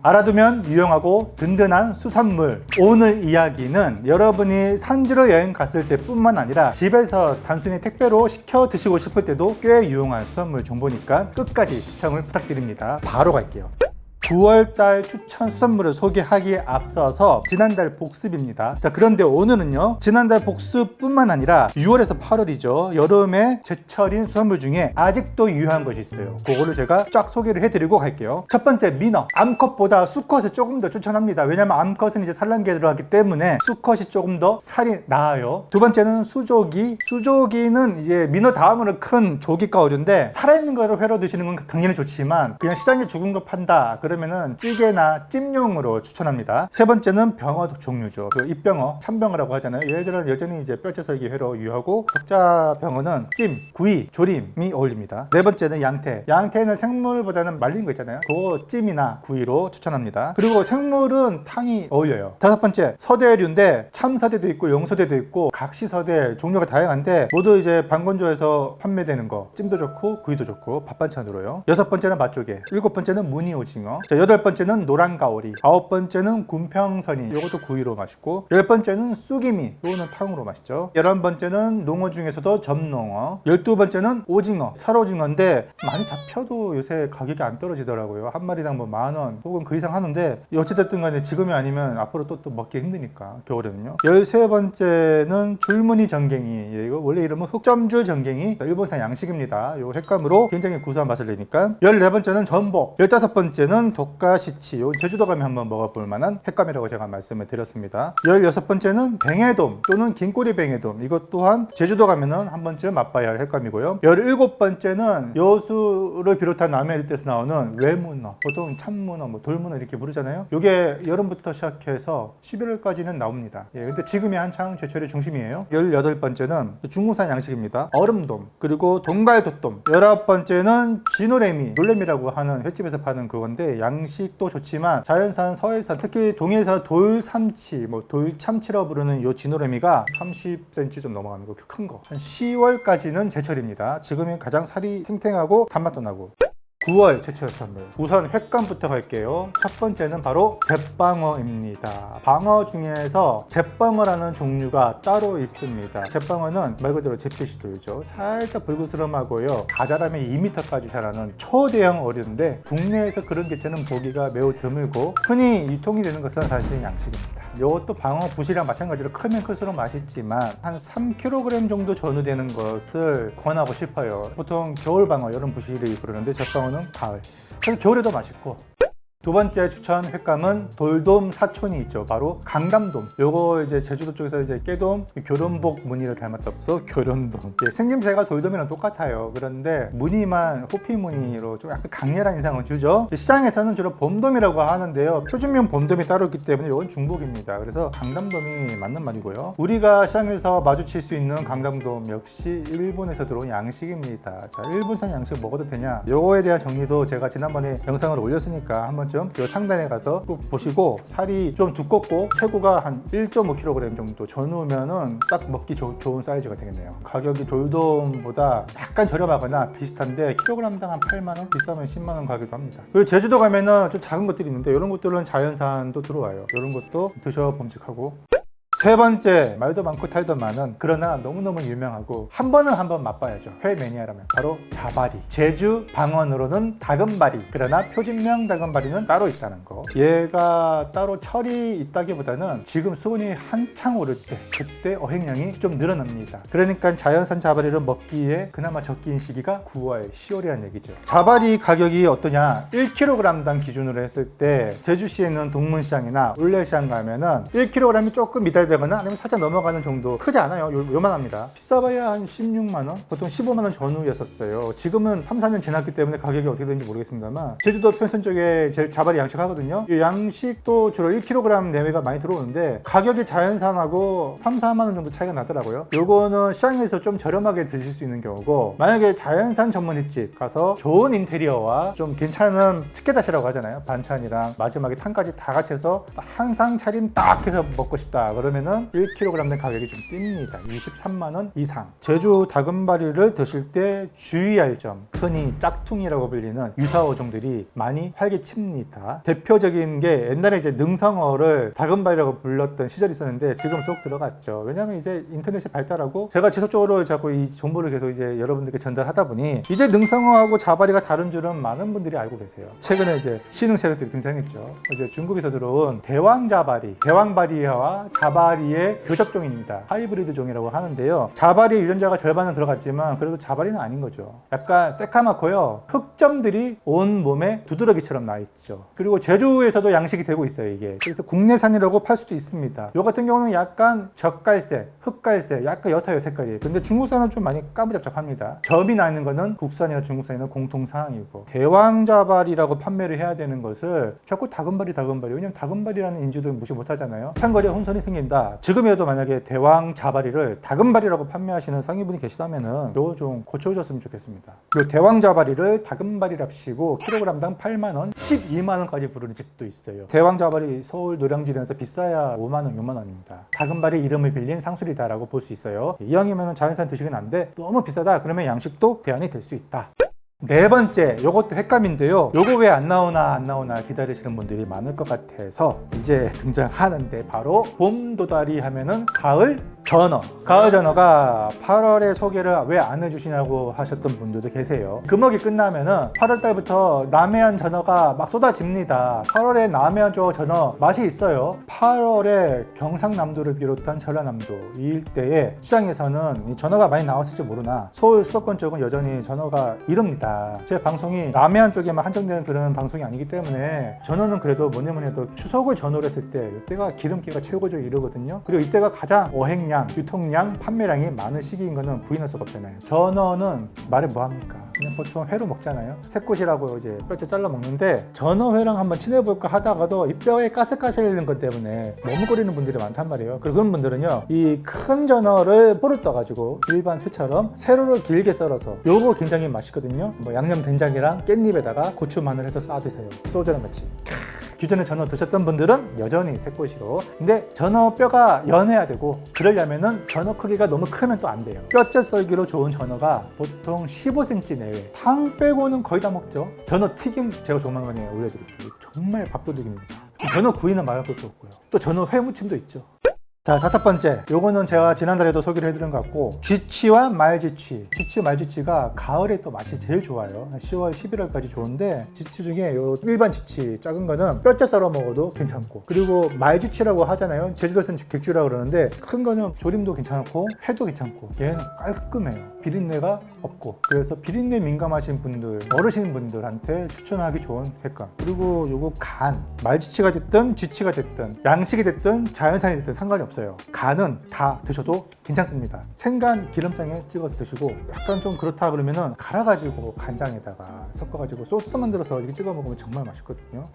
알아두면 유용하고 든든한 수산물. 오늘 이야기는 여러분이 산지로 여행 갔을 때 뿐만 아니라 집에서 단순히 택배로 시켜 드시고 싶을 때도 꽤 유용한 수산물 정보니까 끝까지 시청을 부탁드립니다. 바로 갈게요. 9월달 추천 수산물을 소개하기에 앞서서 지난달 복습입니다. 자, 그런데 오늘은요, 지난달 복습뿐만 아니라 6월에서 8월이죠. 여름에 제철인 수산물 중에 아직도 유효한 것이 있어요. 그거를 제가 쫙 소개를 해드리고 갈게요. 첫 번째, 민어. 암컷보다 수컷을 조금 더 추천합니다. 왜냐면 암컷은 이제 산란기에 들어갔기 때문에 수컷이 조금 더 살이 나아요. 두 번째는 수조기. 수조기는 이제 민어 다음으로 큰 조기과 어류인데 살아있는 거를 회로 드시는 건 당연히 좋지만 그냥 시장에 죽은 거 판다 그러면은 찌개나 찜용으로 추천합니다. 세 번째는 병어 종류죠. 그 입병어, 참병어라고 하잖아요. 얘들은 여전히 이제 뼈채썰기 회로 유효하고, 덕자 병어는 찜, 구이, 조림이 어울립니다. 네 번째는 양태. 양태는 생물보다는 말린 거 있잖아요. 그거 찜이나 구이로 추천합니다. 그리고 생물은 탕이 어울려요. 다섯 번째, 서대류인데 참서대도 있고 용서대도 있고 각시서대 종류가 다양한데 모두 이제 방건조에서 판매되는 거, 찜도 좋고 구이도 좋고 밥반찬으로요. 여섯 번째는 맛조개. 일곱 번째는 무늬오징어. 자, 여덟 번째는 노란가오리. 아홉 번째는 군평선이. 이것도 구이로 맛있고, 열 번째는 쑥이미. 이거는 탕으로 맛있죠. 11번째는 농어 중에서도 점농어. 12번째는 오징어. 살오징어인데 많이 잡혀도 요새 가격이 안 떨어지더라고요. 한 마리당 뭐 만원 혹은 그 이상 하는데, 어찌됐든 간에 지금이 아니면 앞으로 또 먹기 힘드니까 겨울에는요. 13번째는 줄무늬 전갱이. 이거 원래 이름은 흑점줄 전갱이. 일본산 양식입니다. 요 횟감으로 굉장히 구수한 맛을 내니까. 14번째는 전복. 15번째는 독가시치. 요 제주도 가면 한번 먹어볼 만한 횟감이라고 제가 말씀을 드렸습니다. 16번째는 뱅에돔 또는 긴꼬리 뱅에돔. 이것 또한 제주도 가면은 한 번쯤 맛봐야 할 횟감이고요. 17번째는 여수를 비롯한 남해 일대에서 나오는 외문어. 보통 참문어, 뭐 돌문어 이렇게 부르잖아요. 요게 여름부터 시작해서 11월까지는 나옵니다. 예, 근데 지금이 한창 제철의 중심이에요. 18번째는 중국산 양식입니다. 얼음돔, 그리고 동갈도돔. 19번째는 쥐노래미, 놀래미라고 하는 횟집에서 파는 그건데 양식도 좋지만 자연산, 서해산, 특히 동해에서 돌삼치, 뭐 돌참치라고 부르는 요 쥐노래미가 30cm 좀 넘어가는 거, 큰 거. 한 10월까지는 제철입니다. 지금이 가장 살이 탱탱하고 단맛도 나고. 9월 제철 수산물. 우선 횟감부터 갈게요. 첫 번째는 바로 잿방어입니다. 방어 중에서 잿방어라는 종류가 따로 있습니다. 잿방어는 말 그대로 잿빛이 돌죠. 살짝 불그스름하고요. 가자라면 2m까지 자라는 초대형 어류인데 국내에서 그런 개체는 보기가 매우 드물고 흔히 유통이 되는 것은 사실 양식입니다. 이것도 방어 부시랑 마찬가지로 크면 클수록 맛있지만 한 3kg 정도 전후되는 것을 권하고 싶어요. 보통 겨울 방어, 여름 부시를 부르는데 잿방어는 가을. 그래서 겨울에도 맛있고. 두 번째 추천 횟감은 돌돔 사촌이 있죠. 바로 강담돔. 요거 이제 제주도 쪽에서 이제 깨돔, 교련복 무늬를 닮았다 없어 교련돔. 예, 생김새가 돌돔이랑 똑같아요. 그런데 무늬만 호피 무늬로 좀 약간 강렬한 인상을 주죠. 시장에서는 주로 봄돔이라고 하는데요. 표준명 봄돔이 따로 있기 때문에 이건 중복입니다. 그래서 강담돔이 맞는 말이고요. 우리가 시장에서 마주칠 수 있는 강담돔 역시 일본에서 들어온 양식입니다. 자, 일본산 양식 먹어도 되냐? 요거에 대한 정리도 제가 지난번에 영상을 올렸으니까 한번 요 상단에 가서 꼭 보시고, 살이 좀 두껍고 최고가 한 1.5kg 정도 전후면은 딱 먹기 좋은 사이즈가 되겠네요. 가격이 돌돔보다 약간 저렴하거나 비슷한데 킬로그램당 한 8만원? 비싸면 10만원 가기도 합니다. 그리고 제주도 가면은 좀 작은 것들이 있는데 이런 것들은 자연산도 들어와요. 이런 것도 드셔봄직하고. 세 번째, 말도 많고 탈도 많은, 그러나 너무너무 유명하고 한 번은 맛봐야죠. 회 매니아라면 바로 자바리. 제주 방언으로는 다금바리. 그러나 표준명 다금바리는 따로 있다는 거. 얘가 따로 철이 있다기보다는 지금 수온이 한창 오를 때, 그때 어획량이 좀 늘어납니다. 그러니까 자연산 자바리를 먹기에 그나마 적기인 시기가 9월, 10월이라는 얘기죠. 자바리 가격이 어떠냐? 1kg당 기준으로 했을 때 제주시에 있는 동문시장이나 울레시장 가면은 1kg이 조금 미달되거나 아니면 살짝 넘어가는 정도, 크지 않아요. 요만합니다. 비싸봐야 한 16만원? 보통 15만원 전후였었어요. 지금은 3, 4년 지났기 때문에 가격이 어떻게 되는지 모르겠습니다만 제주도 편선 쪽에 자바리 양식 하거든요. 이 양식도 주로 1kg 내외가 많이 들어오는데 가격이 자연산하고 3, 4만원 정도 차이가 나더라고요. 요거는 시장에서 좀 저렴하게 드실 수 있는 경우고, 만약에 자연산 전문 횟집 가서 좋은 인테리어와 좀 괜찮은 치케다시라고 하잖아요. 반찬이랑 마지막에 탕까지 다 같이 해서 한 상 차림 딱 해서 먹고 싶다 그러면 그러면은 1kg 가격이 좀 뜁니다. 23만 원 이상. 제주 다금바리를 드실 때 주의할 점, 흔히 짝퉁이라고 불리는 유사어종들이 많이 활개칩니다. 대표적인 게 옛날에 이제 능성어를 다금바리라고 불렀던 시절이 있었는데 지금 쏙 들어갔죠. 왜냐면 이제 인터넷이 발달하고 제가 지속적으로 자꾸 이 정보를 계속 이제 여러분들께 전달하다 보니 이제 능성어하고 자바리가 다른 줄은 많은 분들이 알고 계세요. 최근에 이제 신흥 세력들이 등장했죠. 이제 중국에서 들어온 대왕자바리, 대왕바리와 자바리의 교접종입니다. 하이브리드 종이라고 하는데요. 자바리의 유전자가 절반은 들어갔지만 그래도 자바리는 아닌 거죠. 약간 새카맣고요. 흑점들이 온 몸에 두드러기처럼 나 있죠. 그리고 제주에서도 양식이 되고 있어요, 이게. 그래서 국내산이라고 팔 수도 있습니다. 요 같은 경우는 약간 젓갈색, 흑갈색, 약간 옅어요, 색깔이. 근데 중국산은 좀 많이 까무잡잡합니다. 점이 나 있는 거는 국산이나 중국산이나 공통사항이고, 대왕자발이라고 판매를 해야 되는 것을 자꾸 다금바리 왜냐면 다금바리라는 인지도 무시 못 하잖아요. 상거리에 혼선이 생긴다. 지금이라도 만약에 대왕자바리를 다금바리라고 판매하시는 상인분이 계시다면은 요거 좀 고쳐주셨으면 좋겠습니다. 요 대왕자바리를 다금바리랍시고 킬로그램당 8만원, 12만원까지 부르는 집도 있어요. 대왕자바리 서울 노량진에서 비싸야 5만원, 6만원입니다. 다금바리 이름을 빌린 상술이다라고 볼 수 있어요. 이왕이면 자연산 드시긴 한데 너무 비싸다 그러면 양식도 대안이 될 수 있다. 네 번째, 요것도 횟감인데요. 요거 왜 안 나오나 기다리시는 분들이 많을 것 같아서 이제 등장하는데, 바로 봄 도다리 하면은 가을 전어. 가을 전어가 8월에 소개를 왜 안 해주시냐고 하셨던 분들도 계세요. 금어기 끝나면은 8월달부터 남해안 전어가 막 쏟아집니다. 8월에 남해안 쪽 전어 맛이 있어요. 8월에 경상남도를 비롯한 전라남도 이 일대에 시장에서는 이 전어가 많이 나왔을지 모르나 서울 수도권 쪽은 여전히 전어가 이릅니다. 제 방송이 남해안 쪽에만 한정되는 그런 방송이 아니기 때문에 전어는 그래도 뭐니 해도 추석을 전후로 했을 때 이때가 기름기가 최고적으로 이르거든요. 그리고 이때가 가장 어획량, 유통량, 판매량이 많은 시기인 거는 부인할 수가 없잖아요. 전어는 말해 뭐합니까? 그냥 보통 회로 먹잖아요. 새꽃이라고 이제 뼈째 잘라 먹는데, 전어회랑 한번 친해볼까 하다가도 이 뼈에 가스가스있는 것 때문에 머뭇거리는 분들이 많단 말이에요. 그리고 그런 분들은요, 이 큰 전어를 포를 떠가지고 일반 회처럼 세로로 길게 썰어서, 요거 굉장히 맛있거든요. 뭐 양념 된장이랑 깻잎에다가 고추 마늘 해서 싸 드세요. 소주랑 같이. 기존에 전어 드셨던 분들은 여전히 새꼬시로. 근데 전어 뼈가 연해야 되고, 그러려면은 전어 크기가 너무 크면 또 안 돼요. 뼈째 썰기로 좋은 전어가 보통 15cm 내외. 탕 빼고는 거의 다 먹죠. 전어 튀김 제가 조만간에 올려드릴게요. 정말 밥도둑입니다. 전어 구이는 말할 것도 없고요. 또 전어 회무침도 있죠. 자, 다섯 번째, 요거는 제가 지난달에도 소개를 해드린 것 같고, 쥐치와 말쥐치. 쥐치, 말쥐치가 가을에 또 맛이 제일 좋아요. 10월, 11월까지 좋은데, 쥐치 중에 요 일반 쥐치 작은 거는 뼈째 썰어 먹어도 괜찮고, 그리고 말쥐치라고 하잖아요. 제주도에서는 객쥐라고 그러는데, 큰 거는 조림도 괜찮고 회도 괜찮고, 얘는 깔끔해요. 비린내가 없고. 그래서 비린내 민감하신 분들, 어르신분들한테 추천하기 좋은 횟감. 그리고 요거 간, 말쥐치가 됐든 쥐치가 됐든 양식이 됐든 자연산이 됐든 상관이 없어요. 간은 다 드셔도 괜찮습니다. 생간 기름장에 찍어서 드시고, 약간 좀 그렇다 그러면은 갈아가지고 간장에다가 섞어가지고 소스 만들어서 이렇게 찍어 먹으면 정말 맛있거든요.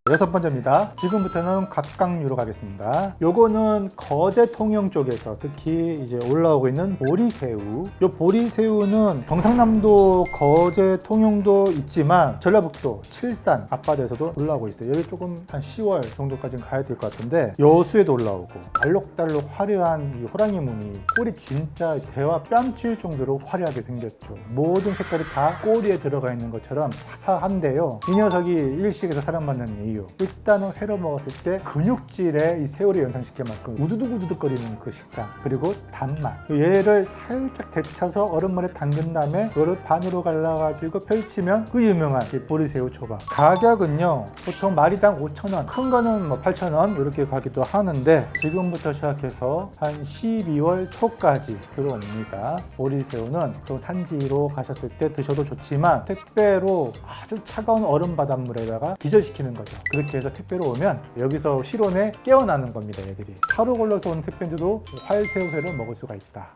여섯 번째입니다. 지금부터는 각각류로 가겠습니다. 요거는 거제 통영 쪽에서 특히 이제 올라오고 있는 보리새우. 요 보리새우는 경상남도 거제 통영도 있지만 전라북도 칠산 앞바다에서도 올라오고 있어요. 여기 조금 한 10월 정도까지는 가야 될 것 같은데, 여수에도 올라오고, 알록달록 화려한 이 호랑이 무늬, 꼬리 진짜 대화 뺨칠 정도로 화려하게 생겼죠. 모든 색깔이 다 꼬리에 들어가 있는 것처럼 화사한데요. 이 녀석이 일식에서 사랑받는 이유, 일단은 회로 먹었을 때 근육질에 이 새우를 연상시킬 만큼 우두둑우두둑거리는 그 식감, 그리고 단맛. 얘를 살짝 데쳐서 얼음물에 담근 다음에 이거를 반으로 갈라가지고 펼치면 그 유명한 이 보리새우 초밥. 가격은요, 보통 마리당 5,000원, 큰 거는 뭐 8,000원 이렇게 가기도 하는데, 지금부터 시작해서 한 12월 초까지 들어옵니다. 보리새우는 또 산지로 가셨을 때 드셔도 좋지만, 택배로 아주 차가운 얼음 바닷물에다가 기절시키는 거죠. 그렇게 해서 택배로 오면 여기서 실온에 깨어나는 겁니다. 얘들이 하루 걸러서 온 택배인데도 활새우회를 먹을 수가 있다.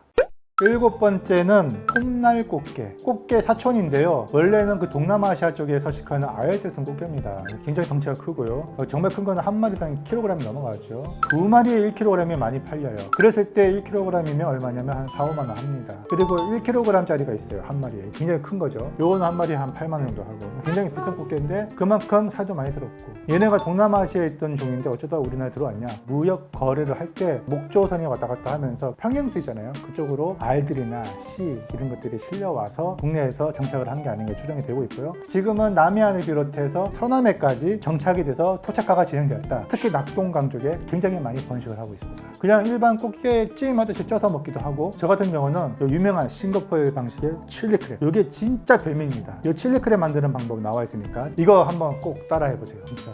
7번째는 톱날 꽃게. 꽃게 사촌인데요. 원래는 그 동남아시아 쪽에 서식하는 아열대성 꽃게입니다. 굉장히 덩치가 크고요. 정말 큰 거는 한 마리당 킬로그램이 넘어가죠. 두 마리에 1kg이 많이 팔려요. 그랬을 때 1kg이면 얼마냐면 한 4, 5만 원 합니다. 그리고 1kg짜리가 있어요. 한 마리에. 굉장히 큰 거죠. 요거는 한 마리에 한 8만 원 정도 하고 굉장히 비싼 꽃게인데 그만큼 살도 많이 들었고, 얘네가 동남아시아에 있던 종인데 어쩌다 우리나라에 들어왔냐, 무역 거래를 할 때 목조선이 왔다 갔다 하면서 평양수이잖아요. 그쪽으로 알들이나 씨 이런 것들이 실려와서 국내에서 정착을 한 게 아닌가 추정이 되고 있고요. 지금은 남해안을 비롯해서 서남해까지 정착이 돼서 토착화가 진행되었다. 특히 낙동강 쪽에 굉장히 많이 번식을 하고 있습니다. 그냥 일반 꽃게 찜하듯이 쪄서 먹기도 하고, 저 같은 경우는 유명한 싱가포르 방식의 칠리 크랩, 이게 진짜 별미입니다. 이 칠리 크랩 만드는 방법 나와 있으니까 이거 한번 꼭 따라해 보세요. 진짜.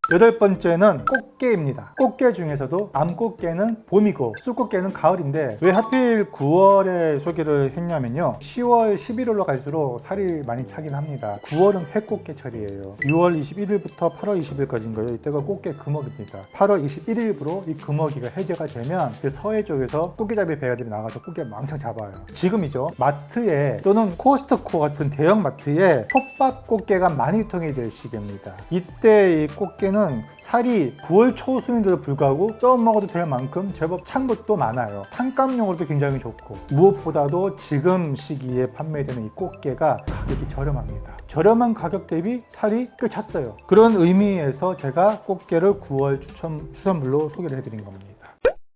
8번째는 꽃게입니다. 꽃게 중에서도 암꽃게는 봄이고 쑥꽃게는 가을인데 왜 하필 9월에 소개를 했냐면요, 10월, 11월로 갈수록 살이 많이 차긴 합니다. 9월은 회꽃게철이에요. 6월 21일부터 8월 20일까지인 거예요. 이때가 꽃게 금어기입니다. 8월 21일부로 이 금어기가 해제가 되면 그 서해 쪽에서 꽃게잡이 배가들이 나가서 꽃게 왕창 잡아요. 지금이죠. 마트에 또는 코스트코 같은 대형 마트에 톱밥 꽃게가 많이 유통이 될 시기입니다. 이때 이 꽃게는 살이 9월 초순인데도 불구하고 쪄 먹어도 될 만큼 제법 찬 것도 많아요. 탄감용으로도 굉장히 좋고, 무엇보다도 지금 시기에 판매되는 이 꽃게가 가격이 저렴합니다. 저렴한 가격 대비 살이 꽤 찼어요. 그런 의미에서 제가 꽃게를 9월 추천 수산물로 소개를 해드린 겁니다.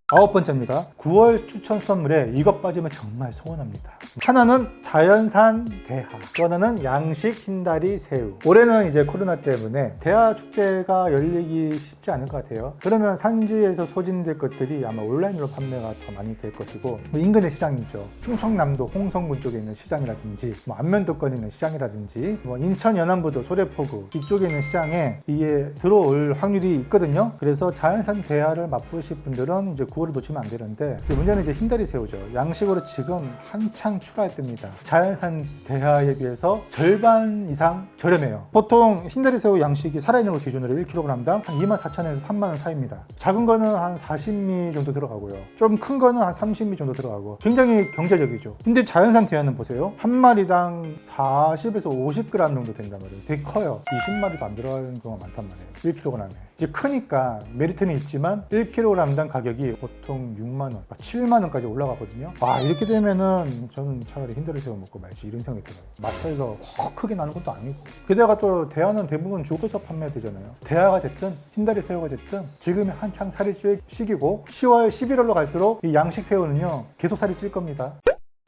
9번째입니다. 9월 추천 수산물에 이것 빠지면 정말 서운합니다. 하나는 자연산 대하, 또 하나는 양식 흰다리 새우. 올해는 이제 코로나 때문에 대하 축제가 열리기 쉽지 않을 것 같아요. 그러면 산지에서 소진될 것들이 아마 온라인으로 판매가 더 많이 될 것이고, 인근의 시장이죠. 충청남도 홍성군 쪽에 있는 시장이라든지, 안면도권에 있는 시장이라든지, 인천 연안부도 소래포구 이쪽에 있는 시장에 이게 들어올 확률이 있거든요. 그래서 자연산 대하를 맛보실 분들은 이제 9월을 놓치면 안 되는데, 문제는 이제 흰다리 새우죠. 양식으로 지금 한창 출하할 때입니다. 자연산 대하에 비해서 절반 이상 저렴해요. 보통 흰다리 새우 양식이 살아있는 거 기준으로 1kg당 한 24,000원에서 3만원 사이입니다. 작은 거는 한 40미 정도 들어가고요. 좀 큰 거는 한 30미 정도 들어가고 굉장히 경제적이죠. 근데 자연산 대하는 보세요. 한 마리당 40에서 50g 정도 된단 말이에요. 되게 커요. 20마리도 안 들어가는 경우가 많단 말이에요. 1kg에. 이제 크니까 메리트는 있지만 1kg당 가격이 보통 6만원, 7만원까지 올라가거든요. 이렇게 되면은 저는 차라리 흰다리 새우 먹고 말지 이런 생각이 들어요. 맛 차이가 확 크게 나는 것도 아니고, 게다가 또 대하는 대부분 죽어서 판매되잖아요. 대하가 됐든 흰다리 새우가 됐든 지금이 한창 살이 찔 시기고, 10월, 11월로 갈수록 이 양식 새우는요 계속 살이 찔 겁니다.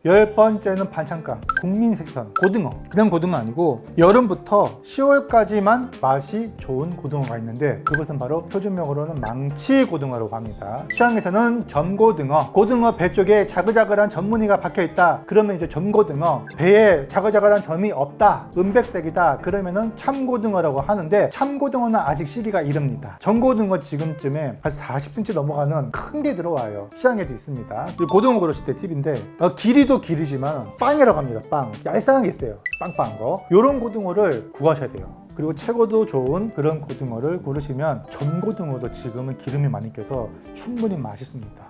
10번째는 반찬감, 국민생선, 고등어. 그냥 고등어 아니고 여름부터 10월까지만 맛이 좋은 고등어가 있는데, 그것은 바로 표준명으로는 망치 고등어라고 합니다. 시장에서는 점고등어, 고등어 배 쪽에 자글자글한 점무늬가 박혀있다, 그러면 이제 점고등어. 배에 자글자글한 점이 없다, 은백색이다, 그러면은 참고등어라고 하는데, 참고등어는 아직 시기가 이릅니다. 점고등어 지금쯤에 한 40cm 넘어가는 큰 게 들어와요. 시장에도 있습니다. 고등어 고르실 때 팁인데, 길이도 길이지만 빵이라고 합니다. 빵. 얄쌍한 게 있어요. 빵빵한 거. 요런 고등어를 구하셔야 돼요. 그리고 채고도 좋은 그런 고등어를 고르시면 전고등어도 지금은 기름이 많이 껴서 충분히 맛있습니다.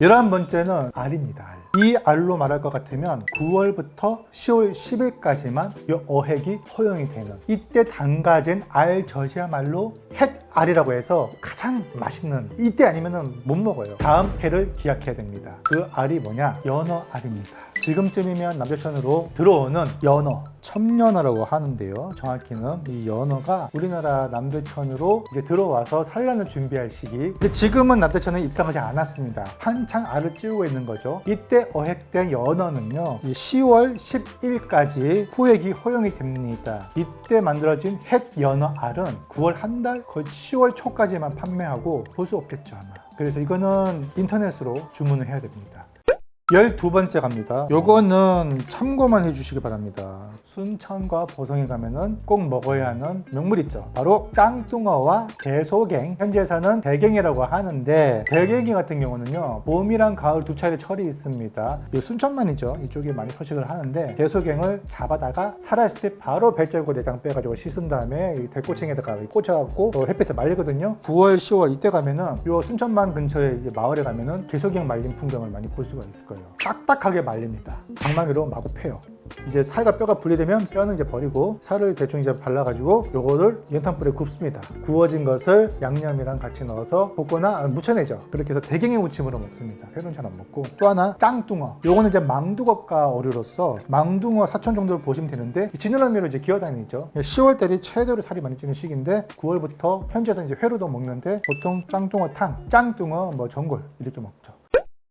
11번째는 알입니다. 이 알로 말할 것 같으면 9월부터 10월 10일까지만 이 어획이 허용이 되는, 이때 담가진 알젓이야말로 햇알이라고 해서 가장 맛있는, 이때 아니면 못 먹어요. 다음 해를 기약해야 됩니다. 그 알이 뭐냐? 연어알입니다. 지금쯤이면 남대천으로 들어오는 연어, 첨연어라고 하는데요. 정확히는 이 연어가 우리나라 남대천으로 이제 들어와서 산란을 준비할 시기. 근데 지금은 남대천에 입상하지 않았습니다. 한창 알을 찌우고 있는 거죠. 이때 어획된 연어는요, 10월 10일까지 포획이 허용이 됩니다. 이때 만들어진 햇 연어 알은 9월 한 달, 거의 10월 초까지만 판매하고 볼 수 없겠죠 아마. 그래서 이거는 인터넷으로 주문을 해야 됩니다. 12번째 갑니다. 요거는 참고만 해주시기 바랍니다. 순천과 보성에 가면은 꼭 먹어야 하는 명물 있죠. 바로 짱뚱어와 대소갱. 현지에서는 대갱이라고 하는데, 대갱이 같은 경우는요 봄이랑 가을 두 차례 철이 있습니다. 순천만이죠. 이쪽에 많이 서식을 하는데, 대소갱을 잡아다가 살아있을 때 바로 배째고 내장 빼가지고 씻은 다음에 이 대꼬챙에다가 꽂혀갖고 햇빛에 말리거든요. 9월, 10월 이때 가면은 요 순천만 근처에 이제 마을에 가면은 대소갱 말린 풍경을 많이 볼 수가 있을 거예요. 딱딱하게 말립니다. 방망이로 마구 패요. 이제 살과 뼈가 분리되면 뼈는 이제 버리고 살을 대충 이제 발라가지고 요거를 연탄불에 굽습니다. 구워진 것을 양념이랑 같이 넣어서 볶거나 무쳐내죠. 그렇게 해서 대갱이 무침으로 먹습니다. 회로는 잘 안 먹고. 또 하나 짱뚱어. 요거는 이제 망두젓과 어류로서 망둥어 사천 정도를 보시면 되는데 지느러미로 이제 기어다니죠. 10월달이 최대로 살이 많이 찌는 시기인데 9월부터 현지에서 이제 회로도 먹는데 보통 짱뚱어탕, 짱뚱어 뭐 전골 이렇게 먹죠.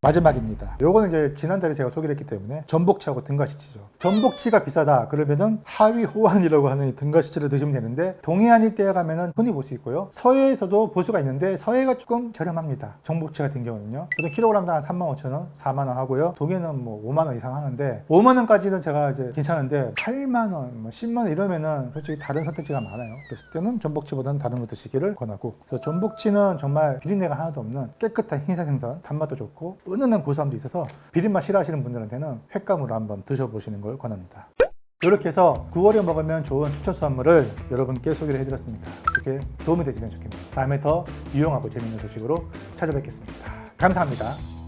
마지막입니다. 요거는 이제 지난달에 제가 소개를 했기 때문에 전복치하고 등가시치죠. 전복치가 비싸다 그러면은 하위 호환이라고 하는 이 등가시치를 드시면 되는데 동해안 일대에 가면은 흔히 볼 수 있고요. 서해에서도 볼 수가 있는데 서해가 조금 저렴합니다. 전복치 같은 경우는요. 보통 킬로그램당 한 35,000원, 4만 원 하고요. 동해는 뭐 5만 원 이상 하는데 5만 원까지는 제가 이제 괜찮은데 8만 원, 뭐 10만 원 이러면은 솔직히 다른 선택지가 많아요. 그랬을 때는 전복치보다는 다른 거 드시기를 권하고. 그래서 전복치는 정말 비린내가 하나도 없는 깨끗한 흰살 생선, 단맛도 좋고 은은한 고소함도 있어서 비린맛 싫어하시는 분들한테는 횟감으로 한번 드셔보시는 걸 권합니다. 이렇게 해서 9월에 먹으면 좋은 추천 수산물을 여러분께 소개를 해드렸습니다. 이렇게 도움이 되시면 좋겠네요. 다음에 더 유용하고 재밌는 소식으로 찾아뵙겠습니다. 감사합니다.